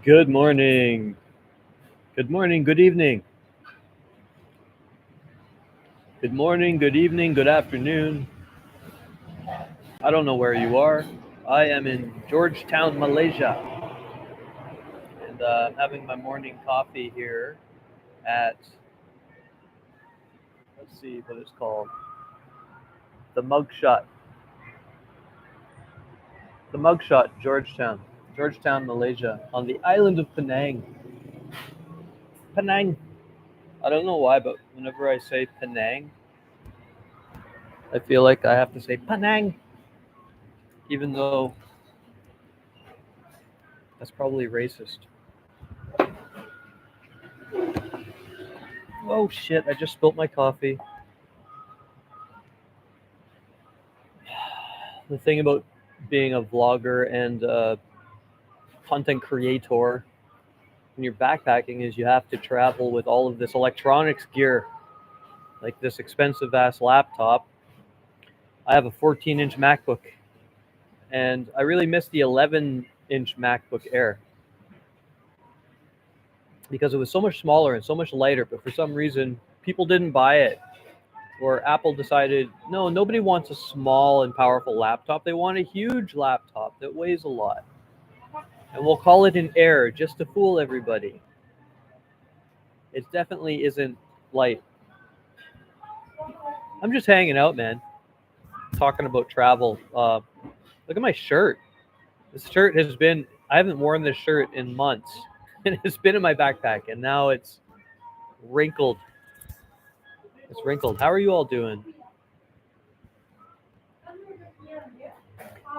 Good morning. Good morning. Good evening. Good morning. Good evening. Good afternoon. I don't know where you are. I am in Georgetown, Malaysia, and having my morning coffee here at, let's see what it's called, the Mugshot. The Mugshot, Georgetown. Georgetown, Malaysia, on the island of Penang. Penang. I don't know why, but whenever I say Penang, I feel like I have to say Penang, even though that's probably racist. Oh shit, I just spilt my coffee. The thing about being a vlogger and content creator when you're backpacking is you have to travel with all of this electronics gear, like this expensive ass laptop. I have a 14-inch MacBook, and I really miss the 11-inch MacBook Air because it was so much smaller and so much lighter, but for some reason, people didn't buy it. Or Apple decided, no, nobody wants a small and powerful laptop. They want a huge laptop that weighs a lot. And we'll call it an Air just to fool everybody. It definitely isn't light. I'm just hanging out, man. Talking about travel. Look at my shirt. This shirt has been, I haven't worn this shirt in months. And it's been in my backpack, and now it's wrinkled. It's wrinkled. How are you all doing?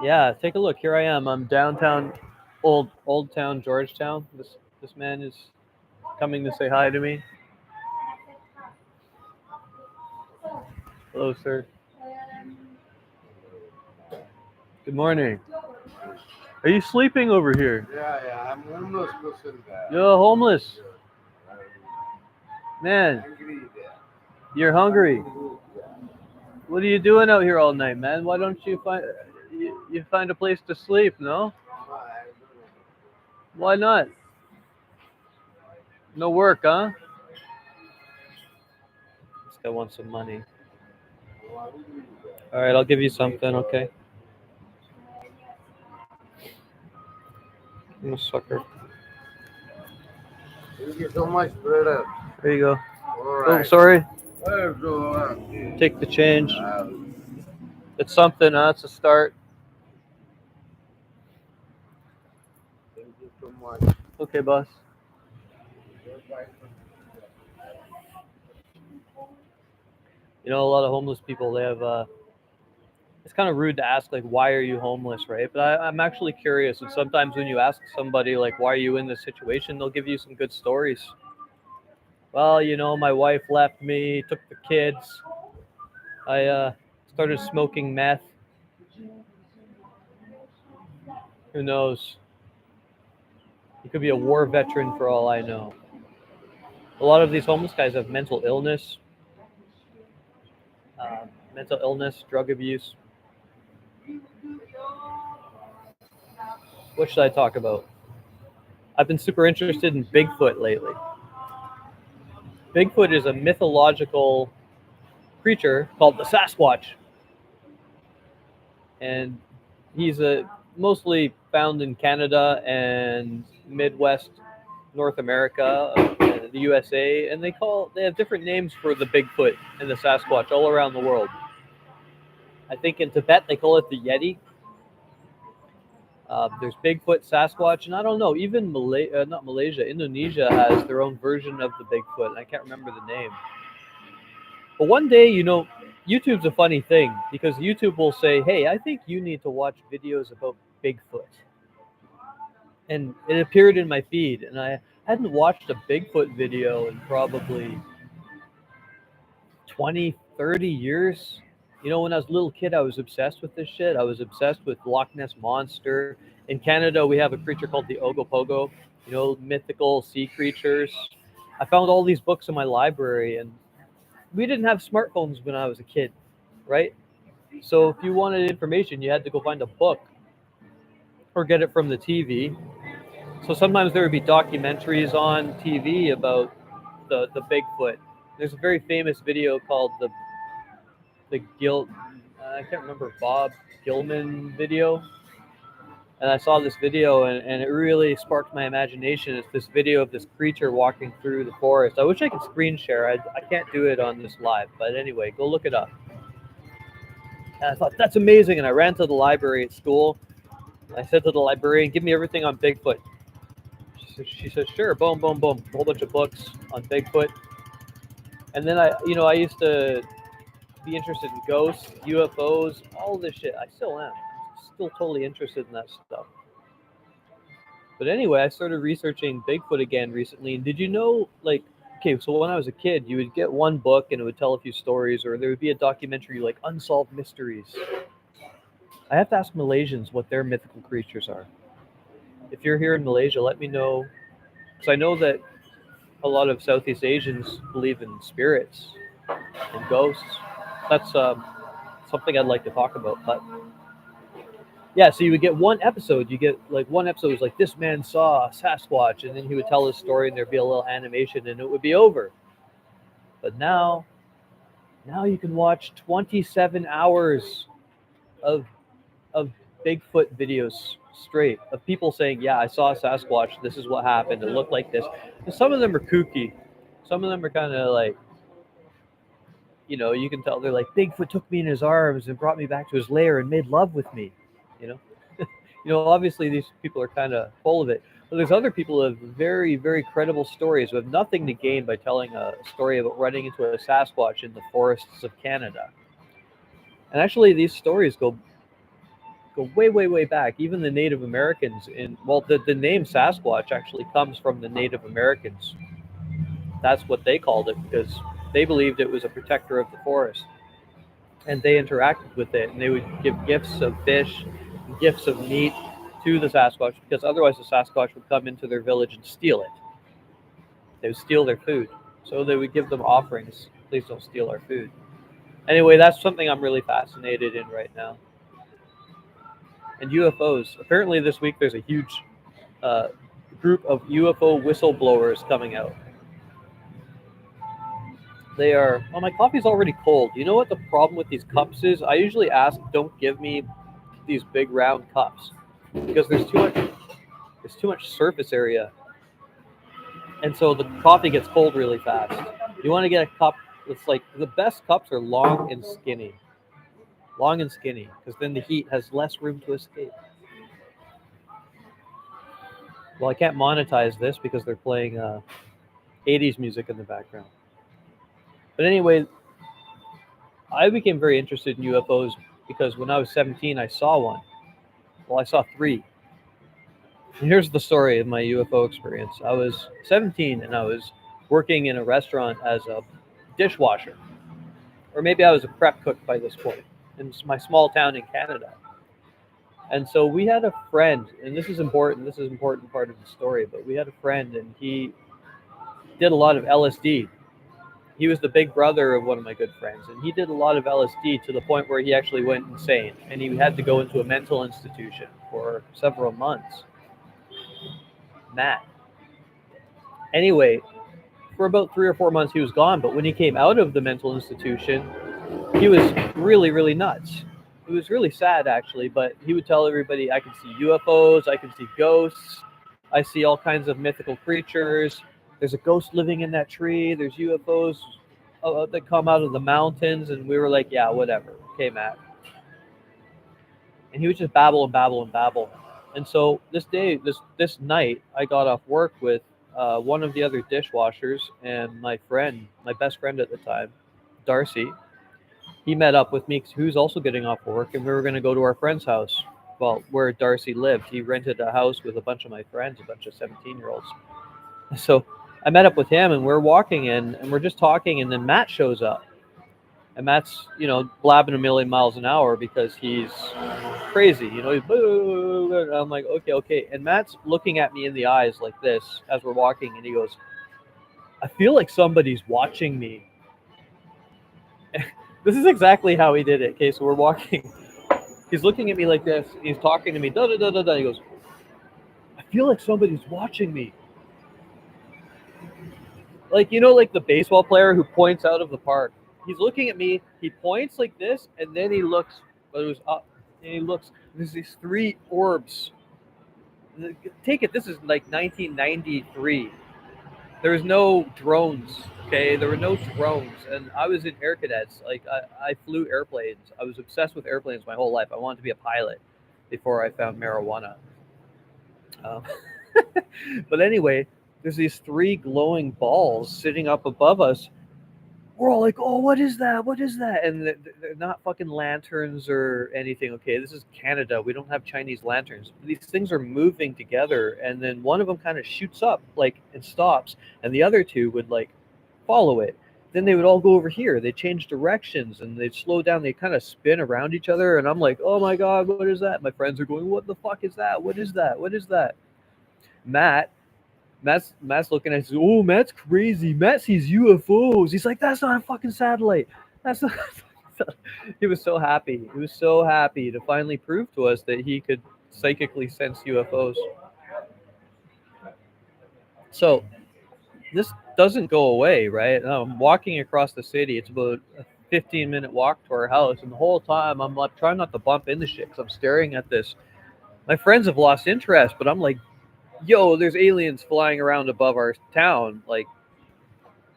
Yeah, take a look. Here I am. I'm downtown, old town Georgetown. This man is coming to say hi to me. Hello, sir. Good morning. Are you sleeping over here? Yeah, I'm almost person there. You're homeless. Man, Angry there. you're hungry. What are you doing out here all night, man? Why don't you find a place to sleep, no? Why not? No work, huh? This guy wants some money. All right, I'll give you something, okay? I'm a sucker. Thank you so much, brother. There you go. All Oh, right. sorry. So, Take the change. thank It's something, huh? It's a start. you so much. Okay, boss. You know, a lot of homeless people, they have it's kind of rude to ask like why are you homeless, right? But I'm actually curious, and sometimes when you ask somebody like why are you in this situation, they'll give you some good stories. Well, you know, my wife left me, took the kids. I started smoking meth. Who knows? You could be a war veteran for all I know. A lot of these homeless guys have uh, mental illness, drug abuse. What should I talk about? I've been super interested in Bigfoot lately. Bigfoot is a mythological creature called the Sasquatch, and he's a mostly found in Canada and Midwest North America, the USA, and they have different names for the Bigfoot and the Sasquatch all around the world. I think in Tibet they call it the Yeti. There's Bigfoot, Sasquatch, and I don't know. Even not Malaysia, Indonesia has their own version of the Bigfoot, and I can't remember the name. But one day, you know, YouTube's a funny thing because YouTube will say, "Hey, I think you need to watch videos about Bigfoot," and it appeared in my feed, and I hadn't watched a Bigfoot video in probably 20, 30 years. You know, when I was a little kid, I was obsessed with this shit. I was obsessed with Loch Ness Monster. In Canada, we have a creature called the Ogopogo, you know, mythical sea creatures. I found all these books in my library, and we didn't have smartphones when I was a kid, right? So if you wanted information, you had to go find a book or get it from the TV. So sometimes there would be documentaries on TV about the Bigfoot. There's a very famous video called the Gil I can't remember, Bob Gilman video. And I saw this video, and it really sparked my imagination. It's this video of this creature walking through the forest. I wish I could screen share. I can't do it on this live, but anyway, go look it up. And I thought, that's amazing. And I ran to the library at school. I said to the librarian, give me everything on Bigfoot. She said, sure, boom, boom, boom. A whole bunch of books on Bigfoot. And then I used to be interested in ghosts, UFOs, all this shit. I still am. I'm still totally interested in that stuff. But anyway, I started researching Bigfoot again recently. And did you know, like, okay, so when I was a kid, you would get one book and it would tell a few stories, or there would be a documentary like Unsolved Mysteries. I have to ask Malaysians what their mythical creatures are. If you're here in Malaysia, let me know. Because I know that a lot of Southeast Asians believe in spirits and ghosts. That's something I'd like to talk about. But yeah, so you would get one episode. You get like one episode was like, this man saw Sasquatch, and then he would tell his story, and there'd be a little animation, and it would be over. But now you can watch 27 hours of Bigfoot videos straight of people saying, yeah, I saw a Sasquatch. This is what happened. It looked like this. And some of them are kooky. Some of them are kind of like, you can tell they're like, Bigfoot took me in his arms and brought me back to his lair and made love with me. Obviously these people are kind of full of it. But there's other people who have very, very credible stories who have nothing to gain by telling a story about running into a Sasquatch in the forests of Canada. And actually, these stories go way, way, way back. Even the Native Americans the name Sasquatch actually comes from the Native Americans. That's what they called it because they believed it was a protector of the forest. And they interacted with it, and they would give gifts of fish, gifts of meat to the Sasquatch because otherwise the Sasquatch would come into their village and steal it. They would steal their food. So they would give them offerings. Please don't steal our food. Anyway, that's something I'm really fascinated in right now. And UFOs. Apparently this week there's a huge group of UFO whistleblowers coming out. They are... Oh, my coffee's already cold. You know what the problem with these cups is? I usually ask, don't give me these big round cups because there's too much surface area. And so the coffee gets cold really fast. You want to get a cup that's like... The best cups are long and skinny. Long and skinny, because then the heat has less room to escape. Well, I can't monetize this because they're playing 80s music in the background. But anyway, I became very interested in UFOs because when I was 17, I saw one. Well, I saw 3. And here's the story of my UFO experience. I was 17 and I was working in a restaurant as a dishwasher. Or maybe I was a prep cook by this point in my small town in Canada. And so we had a friend, and this is an important part of the story, but we had a friend and he did a lot of LSD. He was the big brother of one of my good friends, and he did a lot of LSD to the point where he actually went insane, and he had to go into a mental institution for several months. Matt. Anyway, for about 3 or 4 months he was gone, but when he came out of the mental institution, he was really, really nuts. It was really sad, actually, but he would tell everybody, I can see UFOs, I can see ghosts, I see all kinds of mythical creatures. There's a ghost living in that tree. There's UFOs that come out of the mountains. And we were like, yeah, whatever. Okay, Matt. And he would just babble and babble and babble. And so this night, I got off work with one of the other dishwashers and my best friend at the time, Darcy. He met up with me because he was also getting off work, and we were going to go to our friend's house. Well, where Darcy lived. He rented a house with a bunch of my friends, a bunch of 17-year-olds. So I met up with him, and we're walking in, and we're just talking, and then Matt shows up. And Matt's, blabbing a million miles an hour because he's crazy. He's... I'm like, okay. And Matt's looking at me in the eyes like this as we're walking, and he goes, I feel like somebody's watching me. This is exactly how he did it. Okay, so we're walking. He's looking at me like this. He's talking to me. Da da da da da. He goes, I feel like somebody's watching me. Like, you know, like the baseball player who points out of the park. He's looking at me. He points like this, and then he looks. But it was up, and he looks. There's these three orbs. Take it. This is like 1993. There was no drones. Okay, there were no drones, and I was in air cadets. Like I flew airplanes. I was obsessed with airplanes my whole life. I wanted to be a pilot before I found marijuana. Um, but anyway, there's these three glowing balls sitting up above us. We're all like, "Oh, what is that? What is that?" And they're not fucking lanterns or anything. Okay, this is Canada. We don't have Chinese lanterns. These things are moving together, and then one of them kind of shoots up, like, and stops, and the other two would like follow it. Then they would all go over here. They change directions and they'd slow down. They kind of spin around each other, and I'm like, "Oh my god, what is that?" My friends are going, "What the fuck is that? What is that? What is that?" Matt Matt's looking at us. Oh, Matt's crazy. Matt sees UFOs. He's like, "That's not a fucking satellite. That's not." He was so happy. He was so happy to finally prove to us that he could psychically sense UFOs. So this doesn't go away, right? I'm walking across the city. It's about a 15-minute walk to our house, and the whole time I'm like trying not to bump into shit because I'm staring at this. My friends have lost interest, but I'm like, "Yo, there's aliens flying around above our town." Like,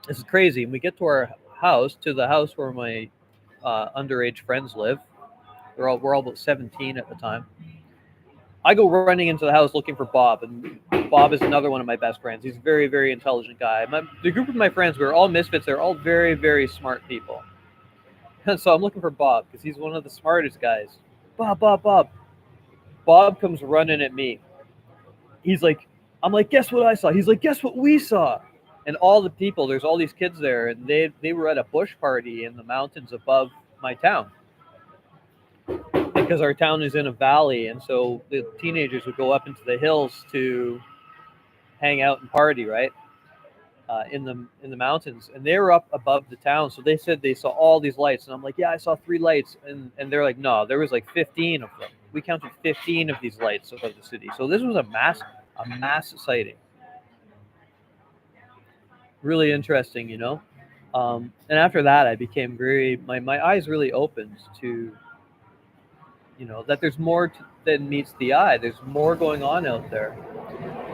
this is crazy. And we get to our house, to the house where my underage friends live. We're all about 17 at the time. I go running into the house looking for Bob, and Bob is another one of my best friends. He's a very, very intelligent guy. The group of my friends, we were all misfits. They're all very, very smart people. And so I'm looking for Bob because he's one of the smartest guys. Bob, Bob, Bob. Bob comes running at me. He's like, I'm like, "Guess what I saw?" He's like, "Guess what we saw?" And all the people, there's all these kids there, and they were at a bush party in the mountains above my town because our town is in a valley, and so the teenagers would go up into the hills to hang out and party, right? In the mountains, and they were up above the town. So they said they saw all these lights, and I'm like, "Yeah, I saw 3 lights," and they're like, "No, there was like 15 of them. We counted 15 of these lights above the city." So this was a mass sighting. Really interesting, you know. And after that, I became my eyes really opened to, that there's more than meets the eye. There's more going on out there.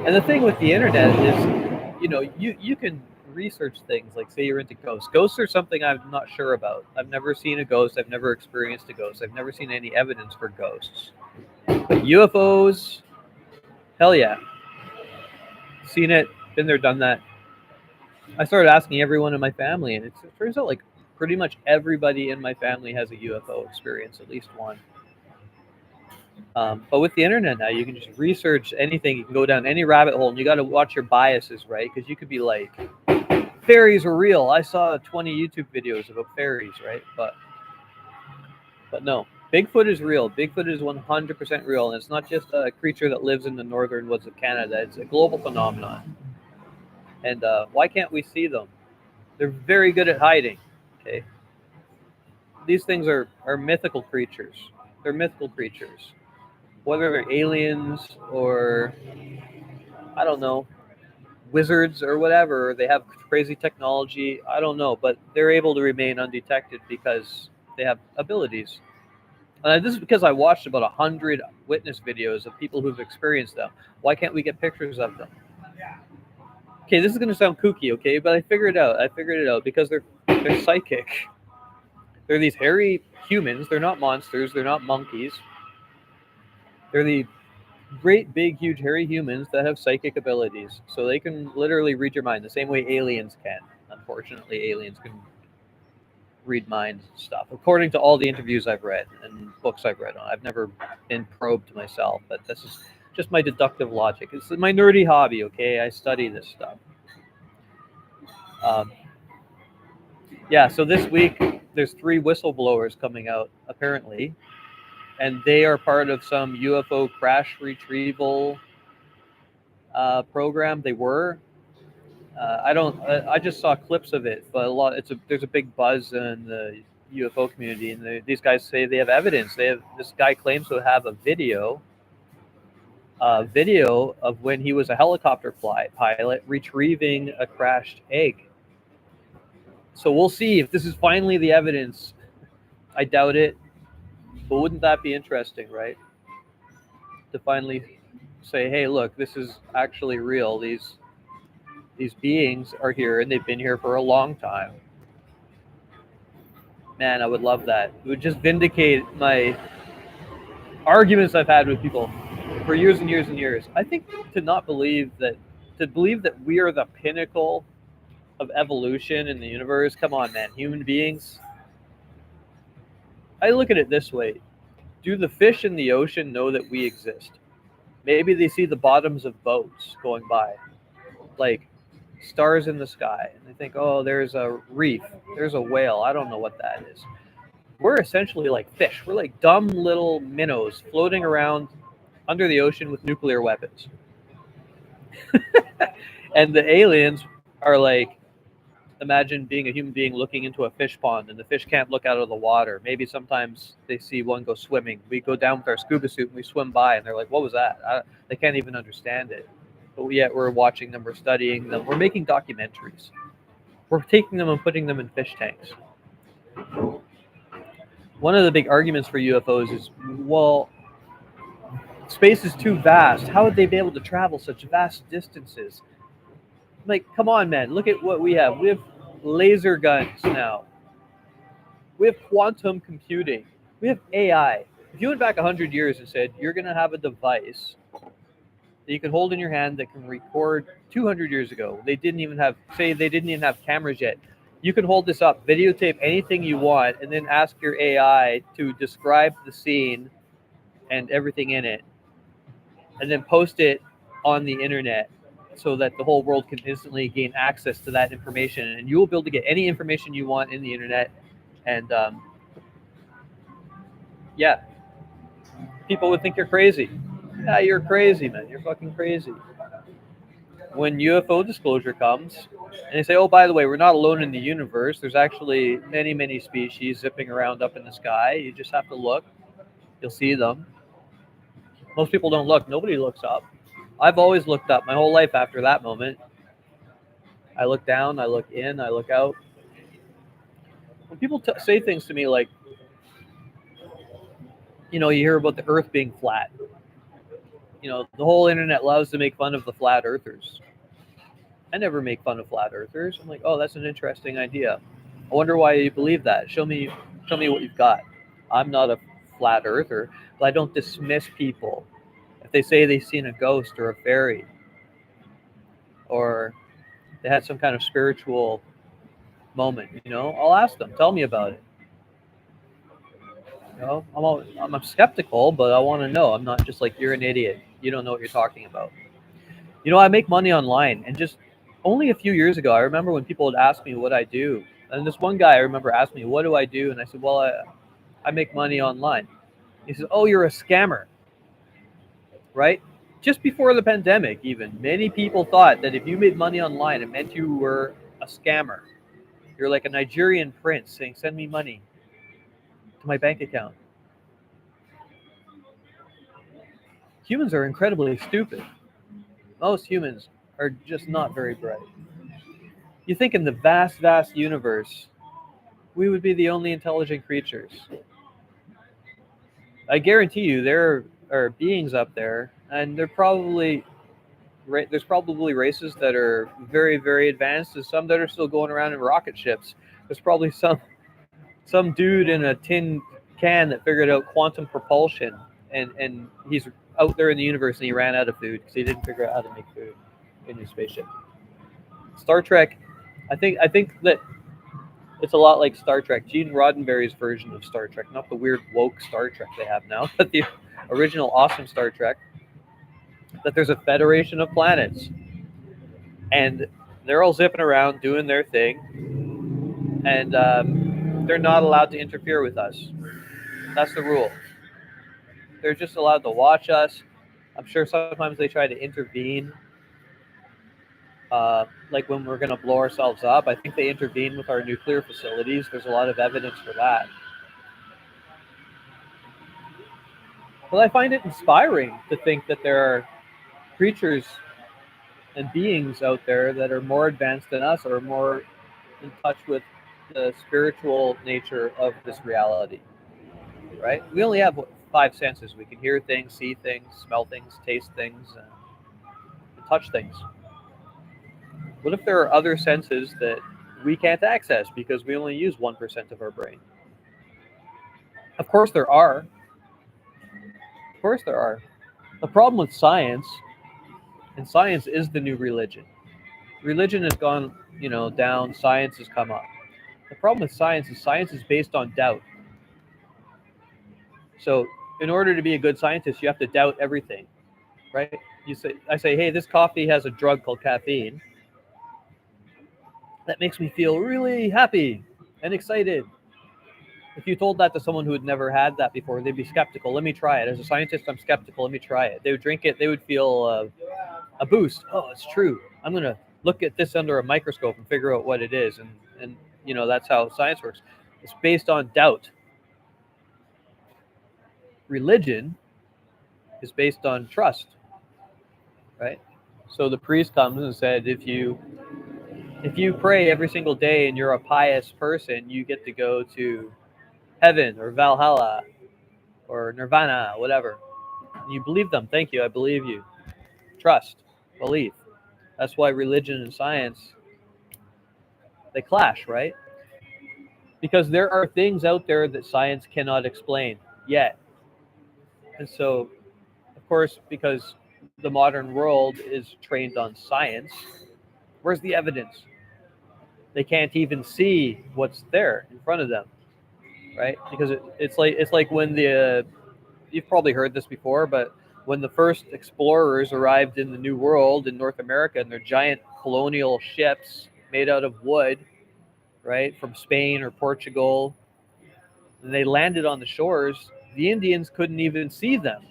And the thing with the internet is, you can research things, like, say you're into ghosts. Ghosts are something I'm not sure about. I've never seen a ghost. I've never experienced a ghost. I've never seen any evidence for ghosts. But UFOs, hell yeah. Seen it, been there, done that. I started asking everyone in my family, and it turns out like pretty much everybody in my family has a UFO experience, at least one. But with the internet now, you can just research anything. You can go down any rabbit hole, and you got to watch your biases, right? Because you could be like, "Fairies are real. I saw 20 YouTube videos about fairies," right? But no, Bigfoot is real. Bigfoot is 100% real, and it's not just a creature that lives in the northern woods of Canada. It's a global phenomenon. And why can't we see them? They're very good at hiding. Okay, these things are mythical creatures. They're mythical creatures. Whether they're aliens or, I don't know, wizards or whatever, they have crazy technology. I don't know, but they're able to remain undetected because they have abilities. This is because I watched about 100 witness videos of people who've experienced them. Why can't we get pictures of them? Okay, this is going to sound kooky, okay, but I figured it out. I figured it out because they're psychic. They're these hairy humans. They're not monsters. They're not monkeys. They're the great, big, huge, hairy humans that have psychic abilities. So they can literally read your mind the same way aliens can. Unfortunately, aliens can read minds and stuff. According to all the interviews I've read and books I've read on, I've never been probed myself, but this is just my deductive logic. It's my nerdy hobby, okay? I study this stuff. Yeah, so this week there's 3 whistleblowers coming out, apparently, and they are part of some UFO crash retrieval program. They were. I don't. I just saw clips of it, but there's a big buzz in the UFO community, and these guys say they have evidence. This guy claims to have a video video of when he was a helicopter pilot retrieving a crashed egg. So we'll see if this is finally the evidence. I doubt it, but wouldn't that be interesting, right? To finally say, hey, look, this is actually real. These beings are here, and they've been here for a long time. Man, I would love that. It would just vindicate my arguments I've had with people for years and years and years. I think to believe that we are the pinnacle of evolution in the universe. Come on, man, human beings. I look at it this way: do the fish in the ocean know that we exist? Maybe they see the bottoms of boats going by, like stars in the sky, and they think, oh, there's a reef, there's a whale. I don't know what that is. We're essentially like fish. We're like dumb little minnows floating around under the ocean with nuclear weapons. And the aliens are like, imagine being a human being looking into a fish pond, and the fish can't look out of the water. Maybe sometimes they see one go swimming. We go down with our scuba suit and we swim by, and they're like, what was that? They can't even understand it. But yet we're watching them, we're studying them, we're making documentaries. We're taking them and putting them in fish tanks. One of the big arguments for UFOs is, well, space is too vast. How would they be able to travel such vast distances? Like, come on, man. Look at what we have. We have laser guns now. We have quantum computing. We have AI. If you went back 100 years and said, you're going to have a device that you can hold in your hand that can record 200 years ago. They didn't even have cameras yet. You can hold this up, videotape anything you want, and then ask your AI to describe the scene and everything in it, and then post it on the internet so that the whole world can instantly gain access to that information. And you will be able to get any information you want in the internet. And yeah, people would think you're crazy. Yeah, you're crazy, man. You're fucking crazy. When UFO disclosure comes, and they say, oh, by the way, we're not alone in the universe. There's actually many, many species zipping around up in the sky. You just have to look. You'll see them. Most people don't look. Nobody looks up. I've always looked up my whole life after that moment. I look down, I look in, I look out. When people say things to me like, you hear about the earth being flat. The whole internet loves to make fun of the flat earthers. I never make fun of flat earthers. I'm like, oh, that's an interesting idea. I wonder why you believe that. Show me what you've got. I'm not a flat earther, but I don't dismiss people if they say they've seen a ghost or a fairy, or they had some kind of spiritual moment. I'll ask them, tell me about it. I'm skeptical, but I want to know. I'm not just like, you're an idiot, you don't know what you're talking about. I make money online, and just only a few years ago, I remember when people would ask me what I do. And this one guy, I remember, asked me, what do I do? And I said, well, I make money online. He says, oh, you're a scammer, right? Just before the pandemic, even, many people thought that if you made money online, it meant you were a scammer. You're like a Nigerian prince saying, send me money to my bank account. Humans are incredibly stupid. Most humans are just not very bright. You think in the vast, vast universe, we would be the only intelligent creatures. I guarantee you there are beings up there, and there's probably races that are very, very advanced, and some that are still going around in rocket ships. There's probably some dude in a tin can that figured out quantum propulsion, and he's out there in the universe, and he ran out of food because he didn't figure out how to make food in his spaceship. Star Trek, I think that it's a lot like Star Trek, Gene Roddenberry's version of Star Trek, not the weird woke Star Trek they have now, but the original awesome Star Trek. That there's a federation of planets, and they're all zipping around doing their thing, and they're not allowed to interfere with us. That's the rule. They're just allowed to watch us. I'm sure sometimes they try to intervene, like when we're going to blow ourselves up. I think they intervene with our nuclear facilities. There's a lot of evidence for that. Well, I find it inspiring to think that there are creatures and beings out there that are more advanced than us or more in touch with the spiritual nature of this reality, right? We only have what, five senses. We can hear things, see things, smell things, taste things, and touch things. What if there are other senses that we can't access because we only use 1% of our brain? Of course there are. Of course there are. The problem with science, and science is the new religion. Religion has gone, down, science has come up. The problem with science is based on doubt. So in order to be a good scientist, you have to doubt everything, right? I say, hey, this coffee has a drug called caffeine that makes me feel really happy and excited. If you told that to someone who had never had that before, they'd be skeptical. Let me try it. As a scientist, I'm skeptical. Let me try it. They would drink it. They would feel a boost. Oh, it's true. I'm gonna look at this under a microscope and figure out what it is. And that's how science works. It's based on doubt. Religion is based on trust, right? So the priest comes and said, if you pray every single day and you're a pious person, you get to go to heaven or Valhalla or Nirvana, whatever. And you believe them. Thank you. I believe you. Trust, belief. That's why religion and science, they clash, right? Because there are things out there that science cannot explain yet. And so, of course, because the modern world is trained on science, where's the evidence? They can't even see what's there in front of them, right? Because it's like when you've probably heard this before, but when the first explorers arrived in the New World in North America and their giant colonial ships made out of wood, right, from Spain or Portugal, and they landed on the shores, the Indians couldn't even see them.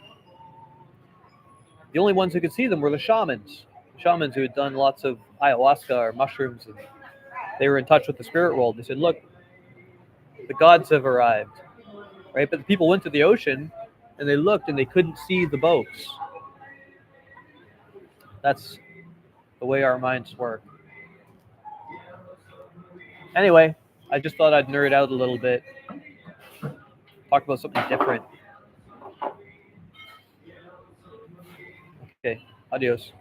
The only ones who could see them were the shamans who had done lots of ayahuasca or mushrooms, and they were in touch with the spirit world. They said, "Look, the gods have arrived," right? But the people went to the ocean and they looked and they couldn't see the boats. That's the way our minds work. Anyway, I just thought I'd nerd out a little bit, talk about something different. Okay, adios.